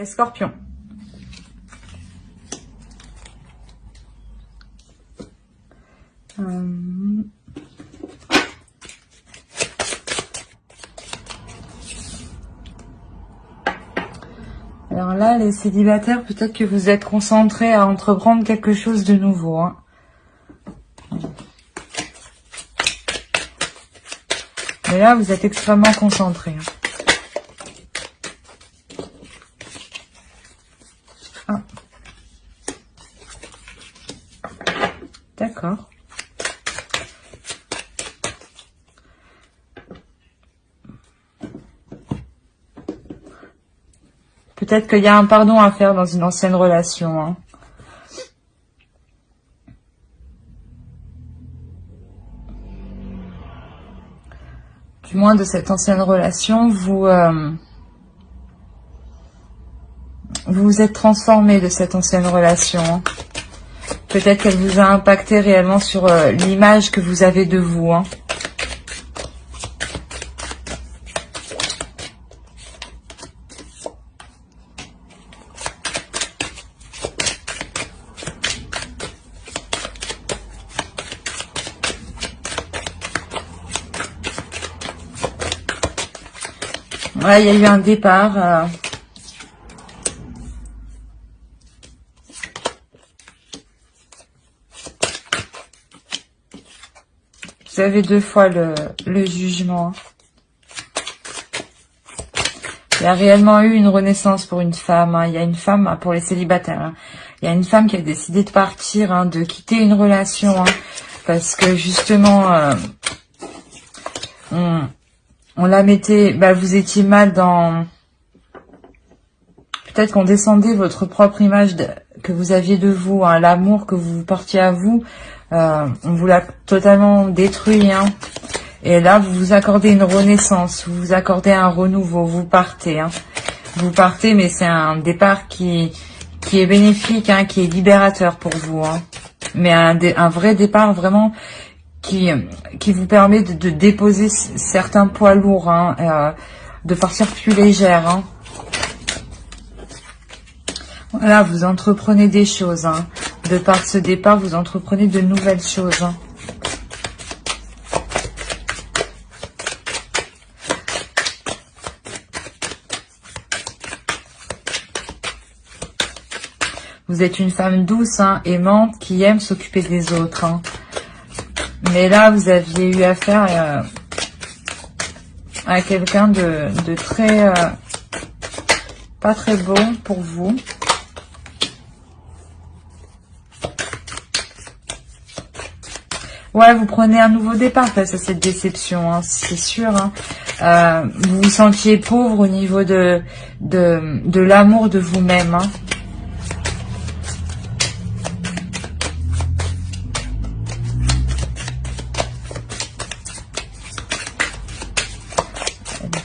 Les scorpions. Alors là, les célibataires, peut-être que vous êtes concentrés à entreprendre quelque chose de nouveau. Hein. Mais là, vous êtes extrêmement concentrés. Hein. Ah. D'accord. Peut-être qu'il y a un pardon à faire dans une ancienne relation. Hein. Du moins de cette ancienne relation, vous vous êtes transformé de cette ancienne relation. Hein. Peut-être qu'elle vous a impacté réellement sur l'image que vous avez de vous. Hein. Ouais, il y a eu un départ. Vous avez deux fois le jugement. Il y a réellement eu une renaissance pour une femme. Hein. Il y a une femme, pour les célibataires, hein. Il y a une femme qui a décidé de partir, hein, de quitter une relation. Hein, parce que justement, on la mettait... Bah, vous étiez mal dans... Peut-être qu'on descendait votre propre image que vous aviez de vous, hein, l'amour que vous portiez à vous. On vous l'a totalement détruit. Hein. Et là, vous vous accordez une renaissance, vous vous accordez un renouveau, vous partez. Hein. Vous partez, mais c'est un départ qui est bénéfique, hein, qui est libérateur pour vous. Hein. Mais un vrai départ vraiment qui vous permet de déposer certains poids lourds, hein, de partir plus légère. Hein. Voilà, vous entreprenez des choses. Hein. De par ce départ, vous entreprenez de nouvelles choses. Hein. Vous êtes une femme douce, hein, aimante, qui aime s'occuper des autres. Hein. Mais là, vous aviez eu affaire à quelqu'un de très... pas très bon pour vous. Ouais, vous prenez un nouveau départ face à cette déception, hein, c'est sûr. Hein. Vous vous sentiez pauvre au niveau de l'amour de vous-même. Hein.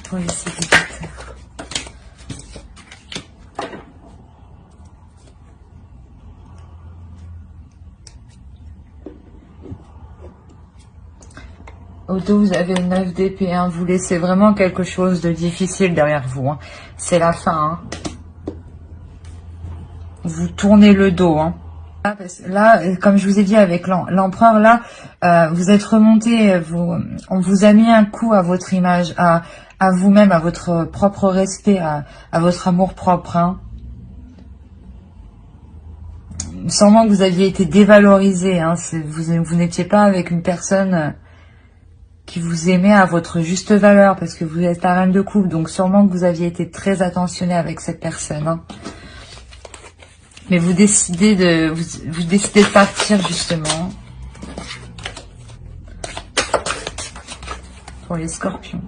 Pour les célibataires. Au dos, vous avez le 9 d'épée. Hein. Vous laissez vraiment quelque chose de difficile derrière vous. Hein. C'est la fin. Hein. Vous tournez le dos. Hein. Là, comme je vous ai dit avec l'empereur, là, vous êtes remonté. On vous a mis un coup à votre image, à vous-même, à votre propre respect, à votre amour propre. Hein. Sûrement que vous aviez été dévalorisé. Hein. Vous n'étiez pas avec une personne... qui vous aimait à votre juste valeur, parce que vous êtes la reine de coupe, donc sûrement que vous aviez été très attentionné avec cette personne. Hein. Mais vous décidez de partir, justement. Pour les scorpions.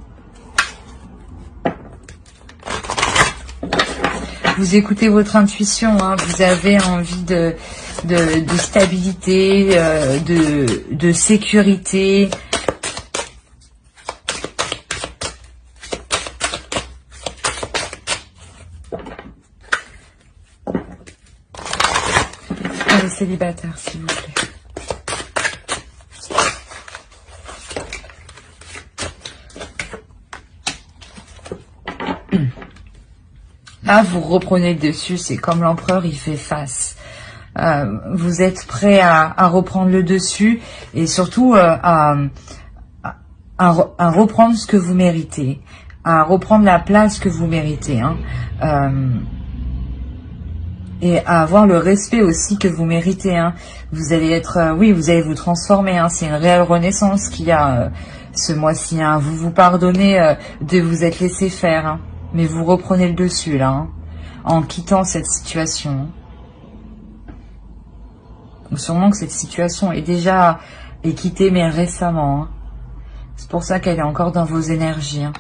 Vous écoutez votre intuition, hein, vous avez envie de stabilité, de sécurité. Les célibataires, s'il vous plaît. Là, vous reprenez le dessus. C'est comme l'empereur, il fait face. Vous êtes prêt à reprendre le dessus et surtout à reprendre ce que vous méritez, à reprendre la place que vous méritez, hein, et à avoir le respect aussi que vous méritez. Hein. Vous allez être, oui, vous allez vous transformer. Hein. C'est une réelle renaissance qu'il y a ce mois-ci. Hein. Vous vous pardonnez de vous être laissé faire, hein. Mais vous reprenez le dessus là, hein, en quittant cette situation. Donc, sûrement que cette situation est déjà quittée, mais récemment. Hein. C'est pour ça qu'elle est encore dans vos énergies. Hein.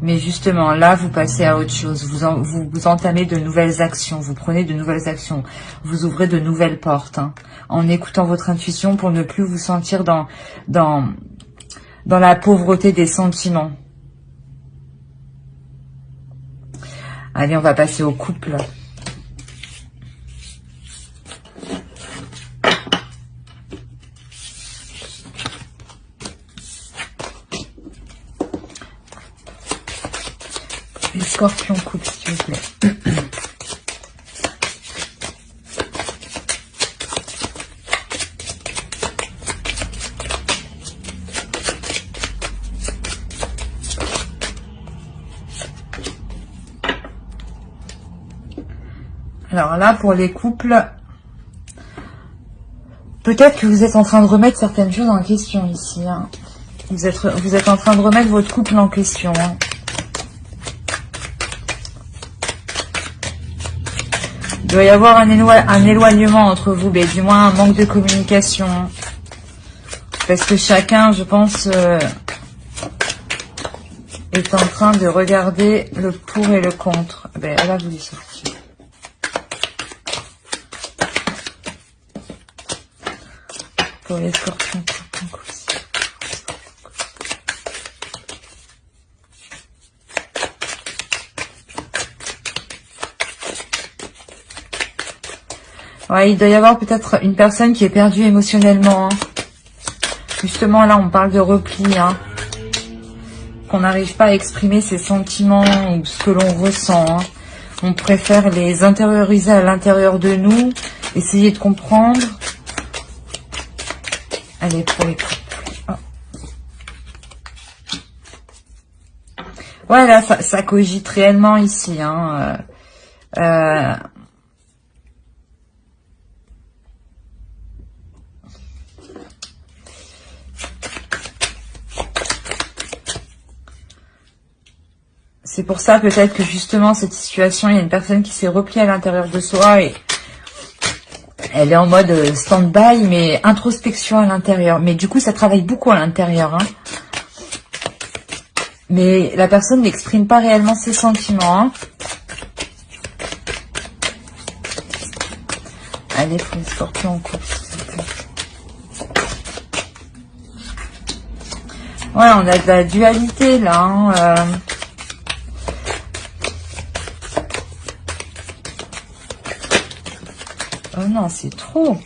Mais justement, là, vous passez à autre chose. Vous entamez de nouvelles actions. Vous prenez de nouvelles actions. Vous ouvrez de nouvelles portes. Hein, en écoutant votre intuition pour ne plus vous sentir dans la pauvreté des sentiments. Allez, on va passer au couple. Les scorpions couple, s'il vous plaît. Alors là, pour les couples, peut-être que vous êtes en train de remettre certaines choses en question ici. Hein. Vous êtes en train de remettre votre couple en question. Hein. Il doit y avoir un éloignement entre vous, mais du moins un manque de communication. Hein. Parce que chacun, je pense, est en train de regarder le pour et le contre. Ben, elle a voulu sortir. Pour les scorpions, ouais, il doit y avoir peut-être une personne qui est perdue émotionnellement. Hein. Justement, là, on parle de repli. Hein. Qu'on n'arrive pas à exprimer ses sentiments ou ce que l'on ressent. Hein. On préfère les intérioriser à l'intérieur de nous, essayer de comprendre. Allez, pour les couples. Oh. Ouais, là, ça cogite réellement ici. Hein. C'est pour ça peut-être que justement cette situation, il y a une personne qui s'est repliée à l'intérieur de soi et elle est en mode stand-by, mais introspection à l'intérieur. Mais du coup, ça travaille beaucoup à l'intérieur. Hein. Mais la personne n'exprime pas réellement ses sentiments. Hein. Allez, pour les scorpions en couple. Ouais, on a de la dualité là. Hein. Oh non, c'est trop.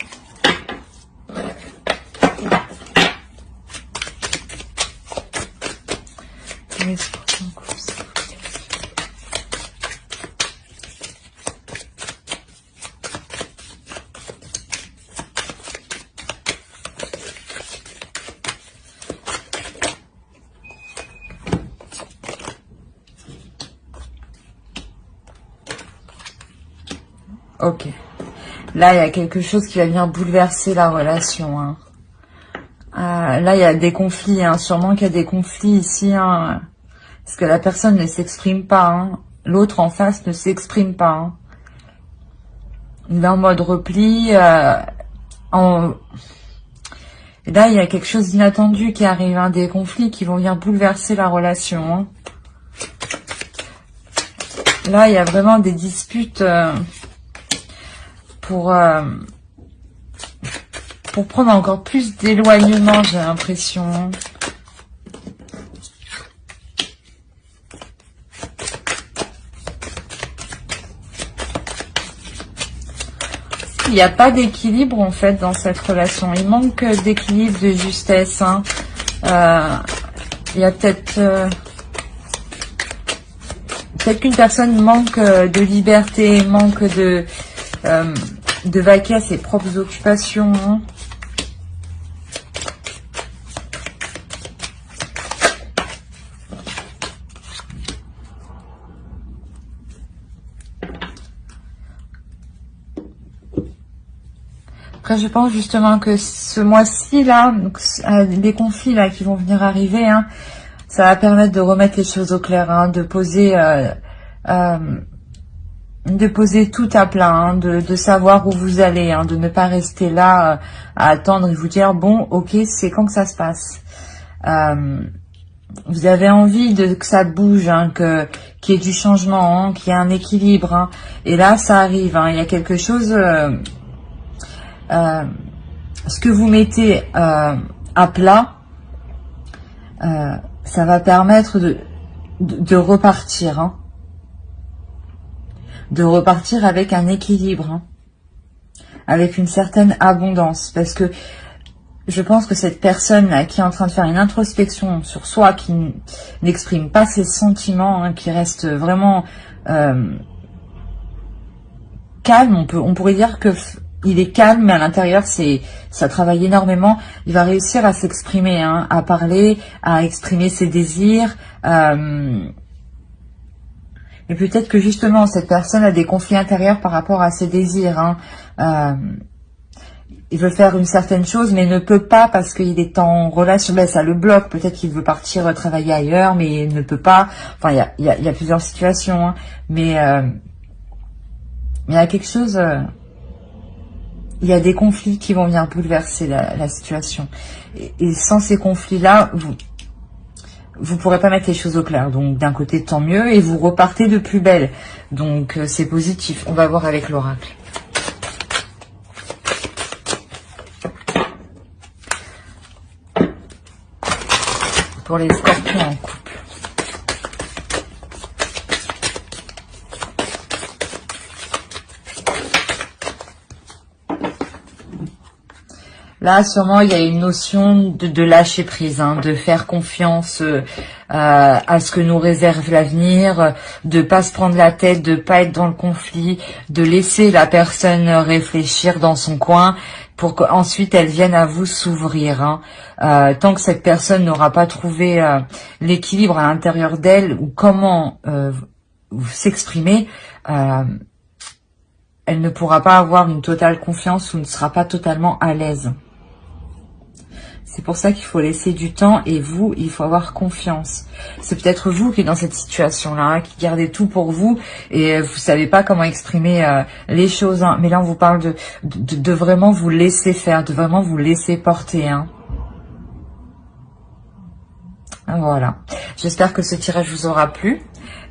Ok. Là, il y a quelque chose qui va venir bouleverser la relation. Hein. Là, il y a des conflits. Hein. Sûrement qu'il y a des conflits ici. Hein, parce que la personne ne s'exprime pas. Hein. L'autre en face ne s'exprime pas. Hein. Il est en mode repli. Et là, il y a quelque chose d'inattendu qui arrive. Hein. Des conflits qui vont venir bouleverser la relation. Hein. Là, il y a vraiment des disputes... pour prendre encore plus d'éloignement, j'ai l'impression. Il n'y a pas d'équilibre en fait dans cette relation. Il manque d'équilibre, de justesse. Hein. Il y a peut-être Peut-être qu'une personne manque de liberté, manque de vaquer à ses propres occupations. Hein. Après, je pense justement que ce mois-ci, là, les conflits là qui vont venir arriver, hein, ça va permettre de remettre les choses au clair, hein, de poser tout à plat, hein, de savoir où vous allez, hein, de ne pas rester là à attendre et vous dire, bon, ok, c'est quand que ça se passe. Vous avez envie que ça bouge, hein, qu'il y ait du changement, hein, qu'il y ait un équilibre. Hein, et là, ça arrive, hein, il y a quelque chose... ce que vous mettez à plat, ça va permettre de repartir, hein, de repartir avec un équilibre, hein, avec une certaine abondance, parce que je pense que cette personne là qui est en train de faire une introspection sur soi, qui n'exprime pas ses sentiments, hein, qui reste vraiment calme, on pourrait dire que il est calme, mais à l'intérieur, ça travaille énormément. Il va réussir à s'exprimer, hein, à parler, à exprimer ses désirs. Et peut-être que justement, cette personne a des conflits intérieurs par rapport à ses désirs. Hein. Il veut faire une certaine chose, mais ne peut pas parce qu'il est en relation. Ben, ça le bloque. Peut-être qu'il veut partir travailler ailleurs, mais il ne peut pas. Enfin, il y a plusieurs situations. Hein. Mais il y a quelque chose... il y a des conflits qui vont venir bouleverser la situation. Et sans ces conflits-là, vous pourrez pas mettre les choses au clair. Donc, d'un côté, tant mieux. Et vous repartez de plus belle. Donc, c'est positif. On va voir avec l'oracle. Pour les scorpions en couple. Là, sûrement, il y a une notion de lâcher prise, hein, de faire confiance à ce que nous réserve l'avenir, de pas se prendre la tête, de pas être dans le conflit, de laisser la personne réfléchir dans son coin pour qu'ensuite elle vienne à vous s'ouvrir. Hein. Tant que cette personne n'aura pas trouvé l'équilibre à l'intérieur d'elle ou comment s'exprimer, elle ne pourra pas avoir une totale confiance ou ne sera pas totalement à l'aise. C'est pour ça qu'il faut laisser du temps et vous, il faut avoir confiance. C'est peut-être vous qui êtes dans cette situation-là, hein, qui gardez tout pour vous et vous savez pas comment exprimer les choses. Hein. Mais là, on vous parle de vraiment vous laisser faire, de vraiment vous laisser porter. Hein. Voilà. J'espère que ce tirage vous aura plu.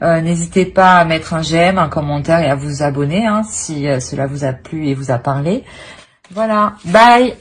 N'hésitez pas à mettre un j'aime, un commentaire et à vous abonner hein, si cela vous a plu et vous a parlé. Voilà. Bye!